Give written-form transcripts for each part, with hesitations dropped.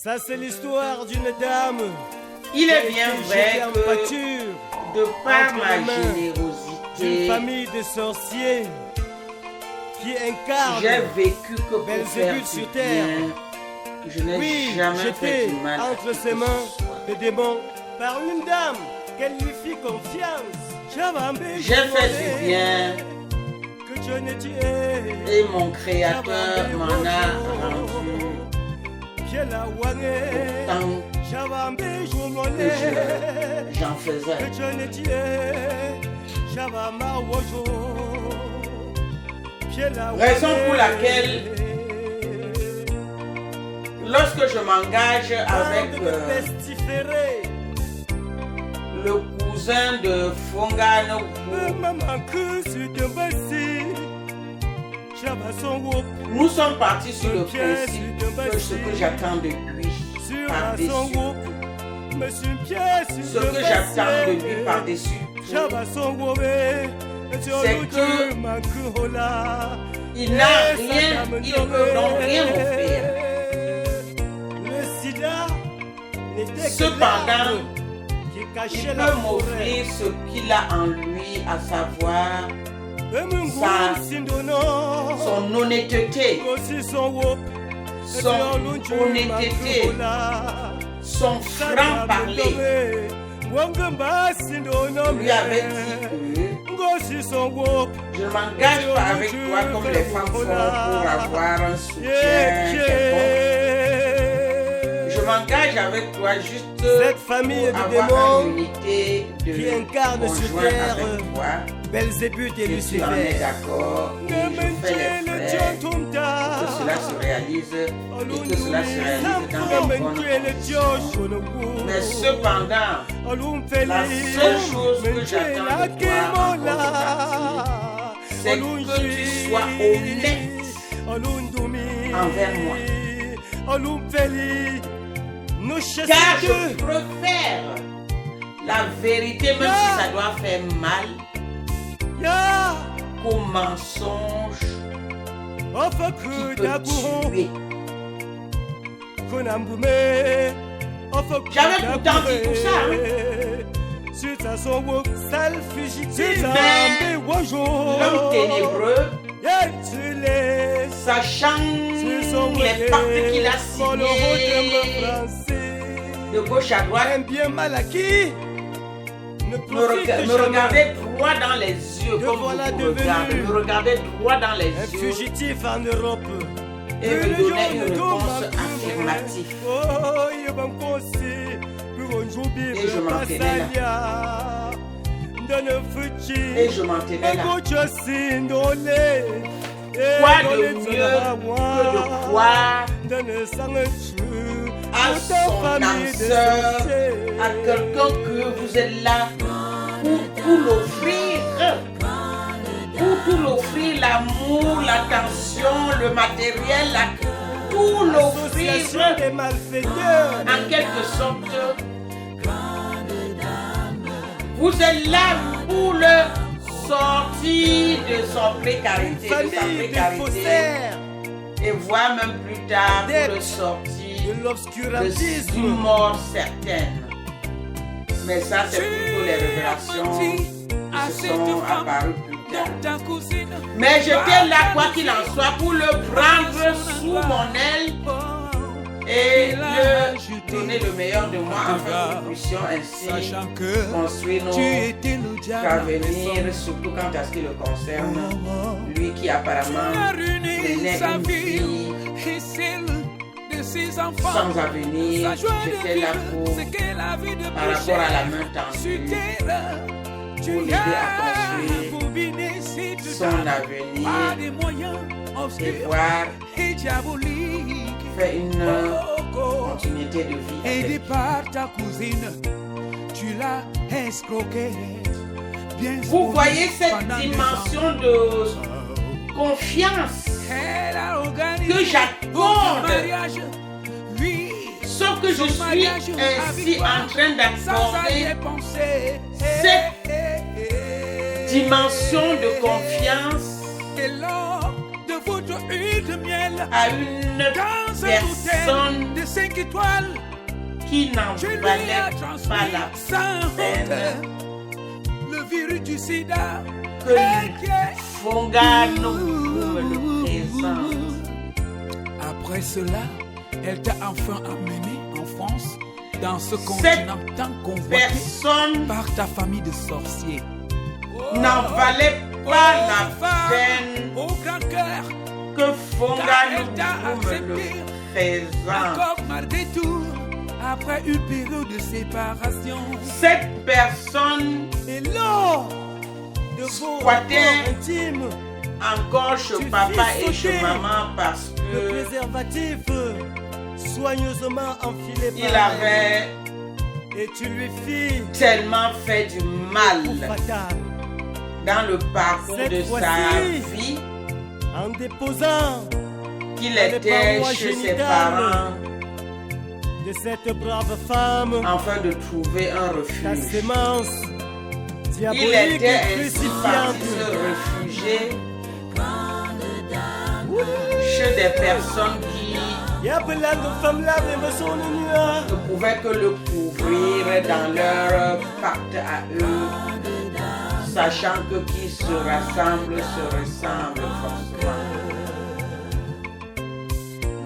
Ça, c'est l'histoire d'une dame. Il est bien vrai en que pâture, de par entre ma les mains d'une générosité, famille de sorciers qui incarne j'ai vécu que pour faire Belzébuth du sur terre. bien. Je n'ai Oui, jamais fait j'étais du mal à entre qui ses que mains ce soit. de démons par une dame qu'elle lui fit confiance. J'ai fait du bien que Dieu ne tué. et mon créateur m'en a rendu autant que j'en faisais. Raison pour laquelle, lorsque je m'engage avec le cousin de Fongano, nous sommes partis sur le principe que ce que j'attends de lui par-dessus, ce que j'attends de lui par-dessus tout, c'est que il n'a rien, il ne peut donc rien m'offrir. Cependant, il peut m'offrir ce qu'il a en lui, à savoir son honnêteté, son franc-parler. Lui avait dit que je ne m'engage pas avec toi comme les femmes font pour avoir un soutien quelconque. Je m'engage avec toi juste cette famille pour de avoir démons une unité de qui incarne sur conjoint terre avec toi. Belzébuth et Et tu en es Lucifer. d'accord et je fais les frais pour que cela se réalise et que cela se réalise dans les bonnes conditions. Mais cependant, la seule chose que j'attends de toi en contrepartie, c'est que tu sois honnête envers moi. Car je préfère la vérité, même si ça doit faire mal, qu'au mensonge qui peut tuer. J'avais pourtant dit tout ça. Mais l'homme ténébreux, sachant les pactes qu'il a signés de gauche à droite, me regardait droit dans les yeux comme vous regardez, me regardait droit dans les yeux fugitif en Europe. et me donnait une réponse affirmative. Et je m'en tenais là. Et je m'en tenais là. Quoi de mieux que de croire à son âme sœur, à quelqu'un que vous êtes là pour tout l'offrir, l'amour, l'attention, le matériel, tout l'offrir en quelque sorte. Vous êtes là pour le sortir de son précarité, de sa précarité, et voir même plus tard pour le sortir d'une mort certaine. Mais ça, c'est plutôt les révélations qui se sont apparues plus tard. Mais j'étais là, quoi qu'il en soit, pour le prendre sous mon aile et le donner le meilleur de moi afin que nous puissions ainsi construire nos avenirs, surtout quant à ce qui le concerne, lui qui apparemment tenait une vie sans avenir. J'étais là pour, par rapport à la main tendue, pour l'aider à construire son avenir et voir faire une continuité de vie avec Aidé par ta cousine, tu l'as escroqué. Vous voyez cette dimension de confiance que j'accorde, sauf que je suis ainsi en train d'accorder cette dimension de confiance l'huile de miel à une dans un personne hôtel de 5 étoiles. qui n'en Je lui ai valait pas transmis la sans peine honte le virus du sida. que Fongano me le présente. Après cela, elle t'a enfin amené en France, dans ce Cette continent tant convoité personne par ta famille de sorciers. n'en valait pas la peine Au grand cœur, que car Fongano elle t'a me le accepté présente. encore malgré tout, après une période de séparation. Cette personne Et lors de vos Squatter. rapports intimes, encore chez Tu papa fais et chez sauter maman parce le que préservatif soigneusement enfilé il par avait elle, et tu lui fis tellement fait du mal coup fatal dans le parcours Cette de sa fois-ci, vie en déposant qu'il les était parois chez ses génitales parents de cette brave femme afin de trouver un la refuge. sémence Il diabolique était et ainsi parti crucifiante. se réfugier chez des personnes qui Yapelando femme la même son nuage. ne pouvaient que le couvrir dans leur pacte à eux, sachant que qui se rassemble se ressemble forcément.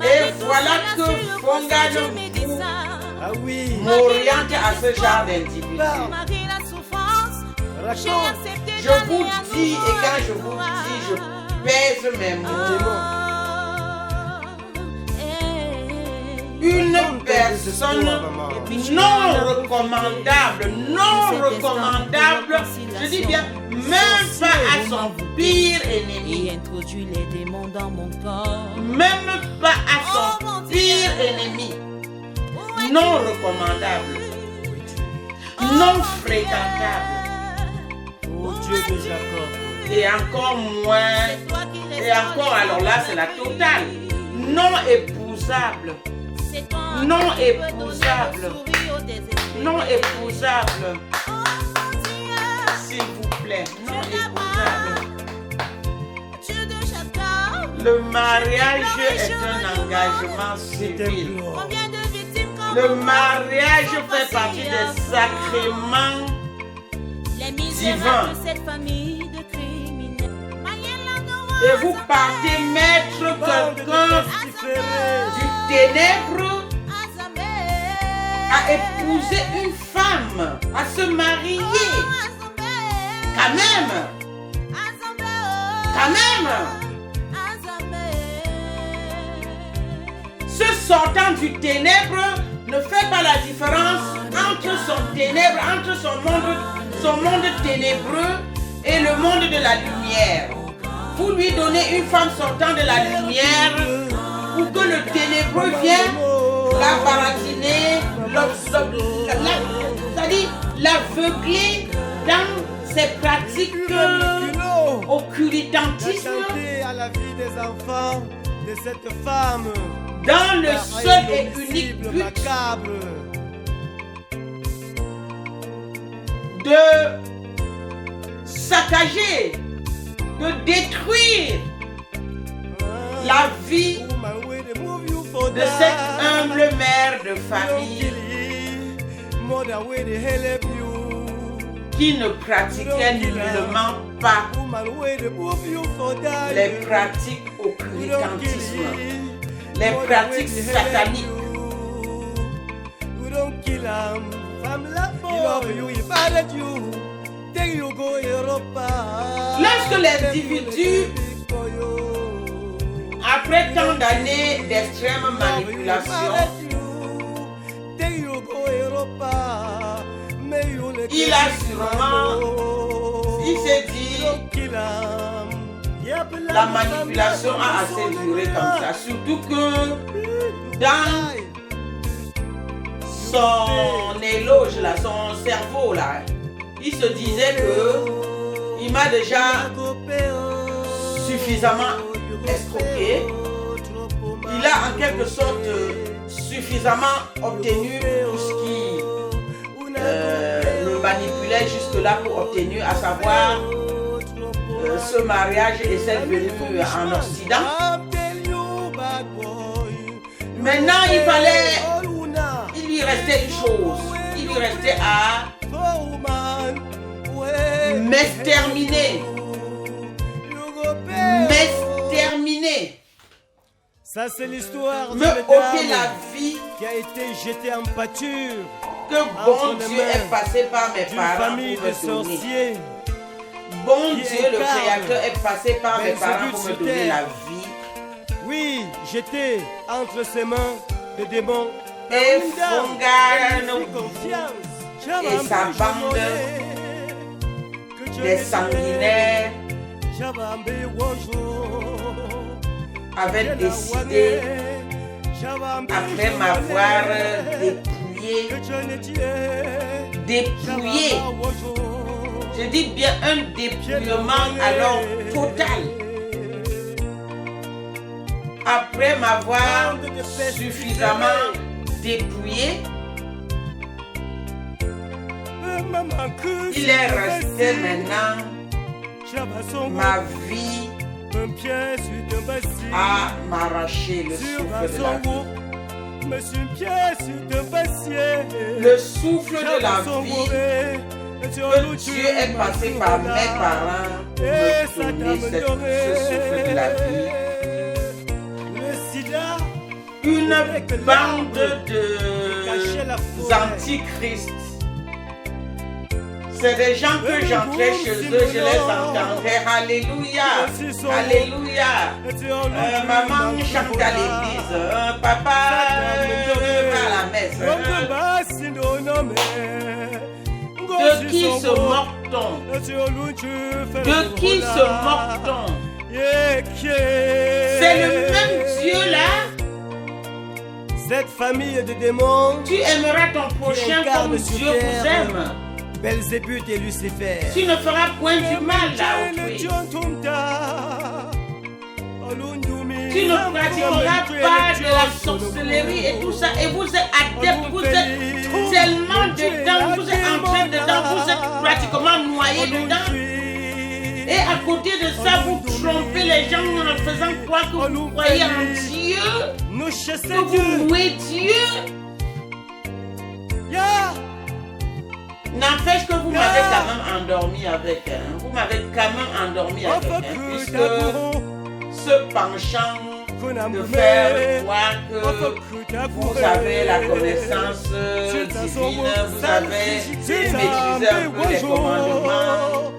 Et voilà que Fongano Ah oui, m'oriente à ce genre d'individu. Malgré la souffrance, j'ai raconte. accepté Je d'aller vous à dis, et nouveau. quand je vous dis, je pèse mes mots. Une personne non recommandable, je dis bien, même pas à son pire Et ennemi, introduit les démons dans mon corps. même pas à son pire ennemi, non recommandable, non fréquentable, Oh Dieu de Jacob. et encore moins, et encore alors là c'est la totale, non épousable, non épousable, non épousable, s'il vous plaît, non épousable. Le mariage est un engagement civil. Combien de victimes comme Le moi, mariage sont fait passées partie à des sacrements les divins. misérables de cette famille de criminels. Et vous partez mettre quelqu'un du ténèbre à épouser une femme, à se marier. Quand même, quand même. Ce sortant du ténèbre ne fait pas la différence entre son ténèbre, entre son monde ténébreux et le monde de la lumière. Vous lui donnez une femme sortant de la lumière pour que le ténébreux vienne la baratiner, c'est-à-dire l'aveugler dans ses pratiques occultantisme, À la vie des enfants de cette femme. dans le seul et unique but macabre. de saccager, de détruire la vie de cette humble mère de famille qui ne pratiquait nullement pas les pratiques occultantisme, les pratiques sataniques. Lorsque l'individu, après tant d'années d'extrême manipulation, il a sûrement, il s'est dit, la manipulation a assez duré comme ça, surtout que dans son éloge là, son cerveau là, il se disait que il m'a déjà suffisamment escroqué, il a en quelque sorte suffisamment obtenu tout ce qui le manipulait jusque-là pour obtenir, à savoir ce mariage et cette venue en Occident. Maintenant, il lui restait une chose. Il lui restait à m'exterminer. M'exterminer. Ça, c'est l'histoire me ôter la vie qui a été jetée en pâture. Que bon Dieu est passé par mes parents famille pour me de donner. sorciers. Bon Dieu, le Créateur, est passé par mes parents pour me donner la vie. Oui, j'étais entre ses mains de démons. Et Fongano et sa bande des sanguinaires avaient décidé, après m'avoir dépouillé, je dis bien un dépouillement alors total. Après m'avoir suffisamment dépouillé, il est resté maintenant ma vie à m'arracher le souffle de la vie. Le souffle de la vie que Dieu est passé par mes parents pour me donner ce souffle de la vie. Une bande d'antichrists. C'est des gens que j'entrais chez eux, je les entendais. Alléluia, alléluia. Maman chante à l'église, papa va à la messe. De qui se moque-t-on? De qui se moque-t-on? C'est le même Dieu là. Cette famille de démons. Tu aimeras ton prochain comme Dieu vous aime. Belzébuth et Lucifer. Tu ne feras point du mal à autrui. Tu ne pratiqueras pas de la sorcellerie et tout ça. Et vous êtes adeptes, vous êtes tellement dedans, vous êtes en train dedans, vous êtes pratiquement noyés dedans. Et à côté de ça, vous trompez les gens en faisant croire que vous croyez en Dieu, que vous louez Dieu. N'empêche que vous m'avez quand même endormi avec un. Vous m'avez quand même endormi avec un. Puisque ce penchant de faire croire que vous avez la connaissance divine, vous avez maîtrisé un peu les commandements,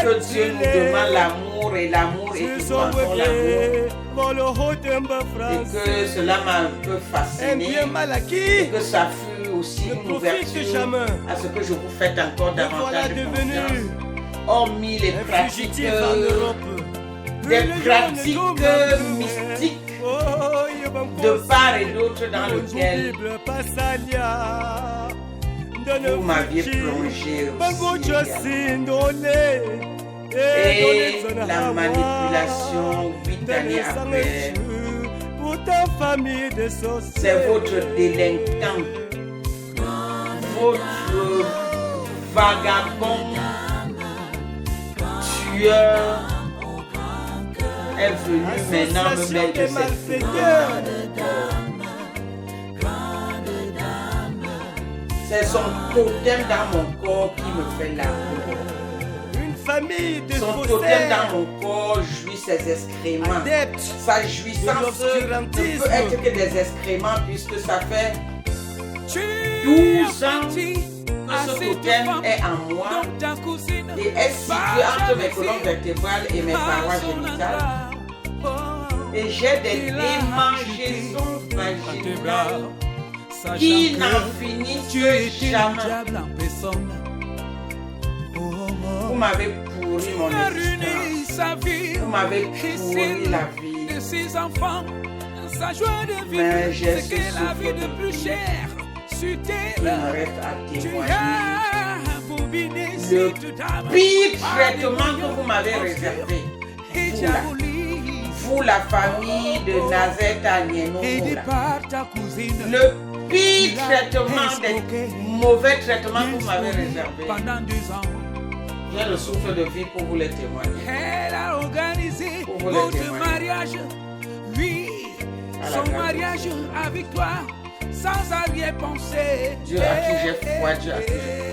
que Dieu nous demande l'amour et l'amour et tout encore l'amour. Et que cela m'a un peu fasciné. Et que ça fut aussi une ouverture à ce que je vous fasse encore davantage de confiance. Hormis les pratiques, des pratiques mystiques de part et d'autre dans lesquelles vous m'aviez plongé aussi. Et la manipulation 8 années après, c'est votre délinquant, votre vagabond, tueur est venu maintenant me mettre cette c'est son totem dans mon corps qui me fait l'amour. Son totem dans mon corps jouit ses excréments. Sa jouissance ne peut être que des excréments puisque ça fait 12 ans que ce totem est en moi et est situé entre mes colonnes vertébrales et mes parois génitales. Et j'ai des démangeaisons vaginales qui n'en finissent jamais. Vous m'avez pourri mon existence. Vous m'avez pourri la vie. Mais j'ai ce souffle de vie qui me reste à témoigner. Le pire traitement que vous m'avez réservé, vous la famille de Nazareth Agnenou, le pire traitement, des mauvais traitements que vous m'avez réservé. J'ai le souffle de vie pour vous les témoigner. Elle a organisé votre mariage. Oui, la Son grâce de mariage Dieu. avec toi, sans arrière-pensée. Dieu à qui j'ai foi, Dieu à qui je